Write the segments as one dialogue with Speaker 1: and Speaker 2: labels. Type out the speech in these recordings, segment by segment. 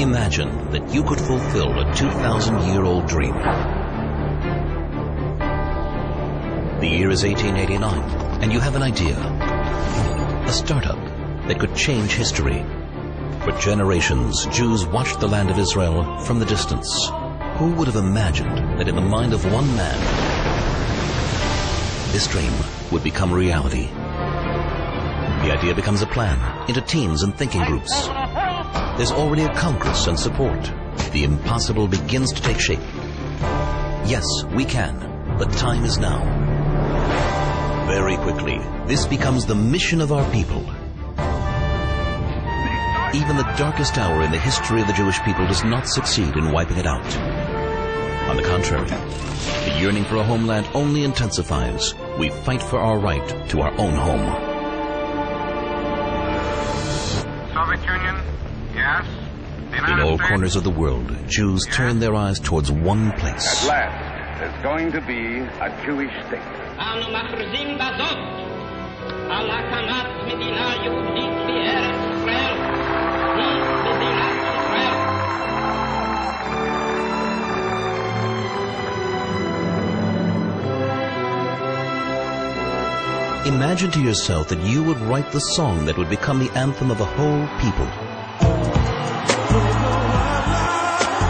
Speaker 1: Imagine that you could fulfill a 2,000-year-old dream. The year is 1889, and you have an idea. A startup that could change history. For generations, Jews watched the land of Israel from the distance. Who would have imagined that in the mind of one man, this dream would become reality? The idea becomes a plan into teams and thinking groups. There's already a congress and support. The impossible begins to take shape. Yes, we can. The time is now. Very quickly, this becomes the mission of our people. Even the darkest hour in the history of the Jewish people does not succeed in wiping it out. On the contrary, the yearning for a homeland only intensifies. We fight for our right to our own home.
Speaker 2: Soviet Union, yes.
Speaker 1: In all corners of the world, Jews turn their eyes towards one place.
Speaker 2: At last, there's going to be a Jewish state.
Speaker 1: Imagine to yourself that you would write the song that would become the anthem of a whole people.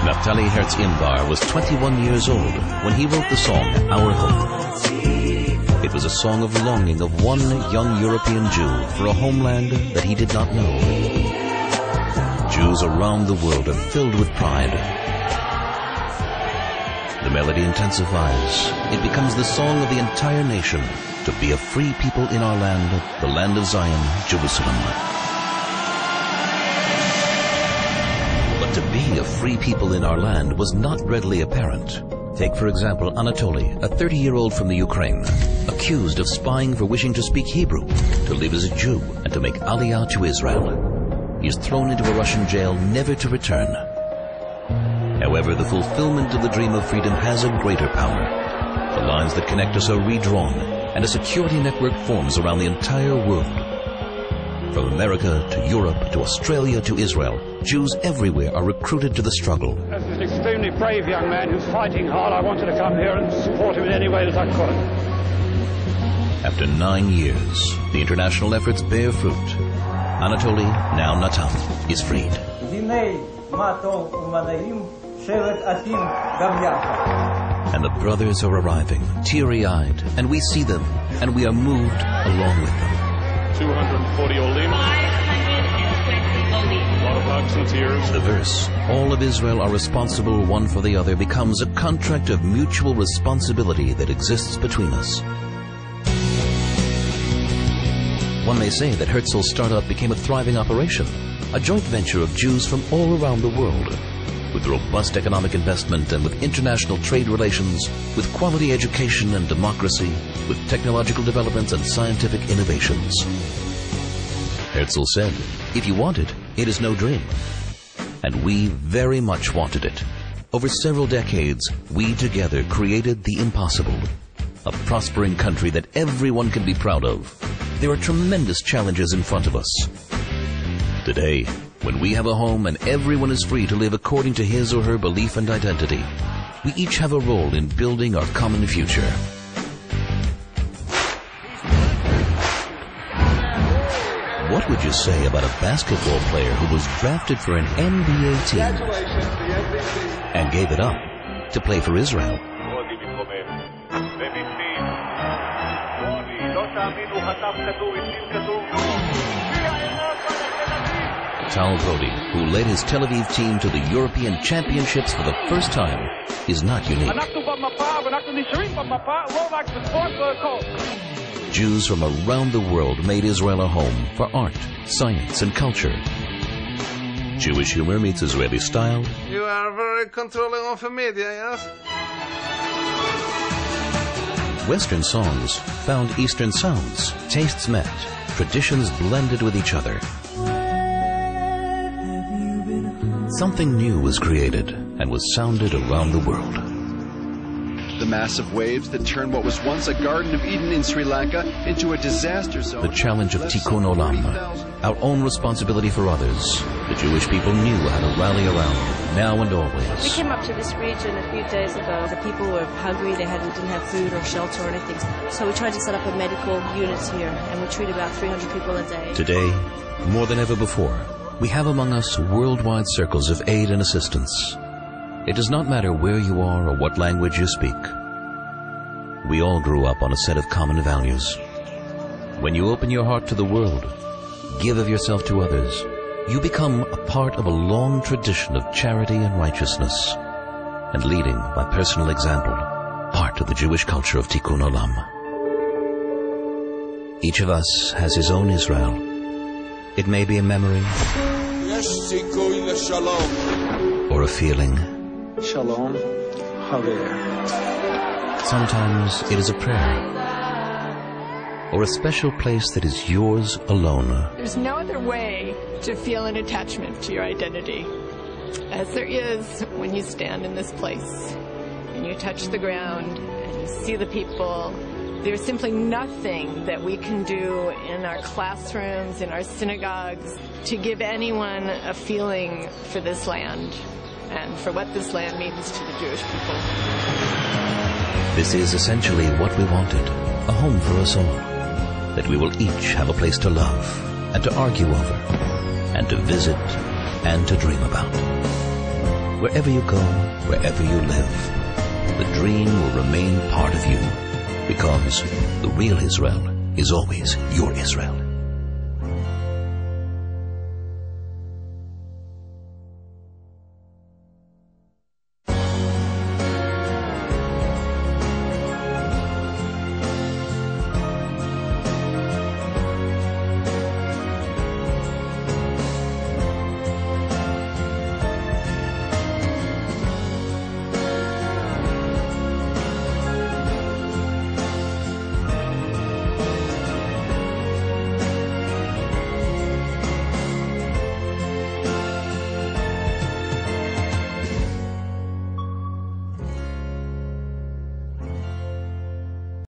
Speaker 1: Naftali Herz Imbar was 21 years old when he wrote the song, Our Home. It was a song of longing of one young European Jew for a homeland that he did not know. Jews around the world are filled with pride. The melody intensifies. It becomes the song of the entire nation to be a free people in our land, the land of Zion, Jerusalem. But to be a free people in our land was not readily apparent. Take, for example, Anatoly, a 30-year-old from the Ukraine, accused of spying for wishing to speak Hebrew, to live as a Jew, and to make Aliyah to Israel. He is thrown into a Russian jail, never to return. However, the fulfillment of the dream of freedom has a greater power. The lines that connect us are redrawn, and a security network forms around the entire world. From America to Europe to Australia to Israel, Jews everywhere are recruited to the struggle.
Speaker 3: As an extremely brave young man who's fighting hard, I wanted to come here and support him in any way that I could.
Speaker 1: After 9 years, the international efforts bear fruit. Anatoly, now Natan, is freed. And the brothers are arriving, teary-eyed, and we see them, and we are moved along with them.
Speaker 4: 240 Olim. 520 Olim. A lot of hugs and tears.
Speaker 1: The verse, all of Israel are responsible one for the other, becomes a contract of mutual responsibility that exists between us. One may say that Herzl's startup became a thriving operation, a joint venture of Jews from all around the world. With robust economic investment and with international trade relations, with quality education and democracy, with technological developments and scientific innovations. Herzl said, if you want it, it is no dream. And we very much wanted it. Over several decades, we together created the impossible. A prospering country that everyone can be proud of. There are tremendous challenges in front of us. Today, when we have a home and everyone is free to live according to his or her belief and identity, we each have a role in building our common future. What would you say about a basketball player who was drafted for an NBA team and gave it up to play for Israel? Tal Brody, who led his Tel Aviv team to the European Championships for the first time, is not unique. Jews from around the world made Israel a home for art, science, and culture. Jewish humor meets Israeli style.
Speaker 5: You are very controlling of the media, yes?
Speaker 1: Western songs found Eastern sounds, tastes met, traditions blended with each other. Something new was created and was sounded around the world.
Speaker 6: The massive waves that turned what was once a Garden of Eden in Sri Lanka into a disaster zone.
Speaker 1: The challenge of Tikkun Olam, our own responsibility for others, the Jewish people knew how to rally around, now and always.
Speaker 7: We came up to this region a few days ago. The people were hungry, they didn't have food or shelter or anything. So we tried to set up a medical unit here, and we treat about 300 people a day.
Speaker 1: Today, more than ever before, we have among us worldwide circles of aid and assistance. It does not matter where you are or what language you speak. We all grew up on a set of common values. When you open your heart to the world, give of yourself to others, you become a part of a long tradition of charity and righteousness, and leading by personal example, part of the Jewish culture of Tikkun Olam. Each of us has his own Israel. It may be a memory, or a feeling.
Speaker 8: Shalom, Haver.
Speaker 1: Sometimes it is a prayer, or a special place that is yours alone.
Speaker 9: There's no other way to feel an attachment to your identity as there is when you stand in this place and you touch the ground and you see the people. There's simply nothing that we can do in our classrooms, in our synagogues, to give anyone a feeling for this land and for what this land means to the Jewish people.
Speaker 1: This is essentially what we wanted, a home for us all, that we will each have a place to love and to argue over and to visit and to dream about. Wherever you go, wherever you live, the dream will remain part of you, because the real Israel is always your Israel.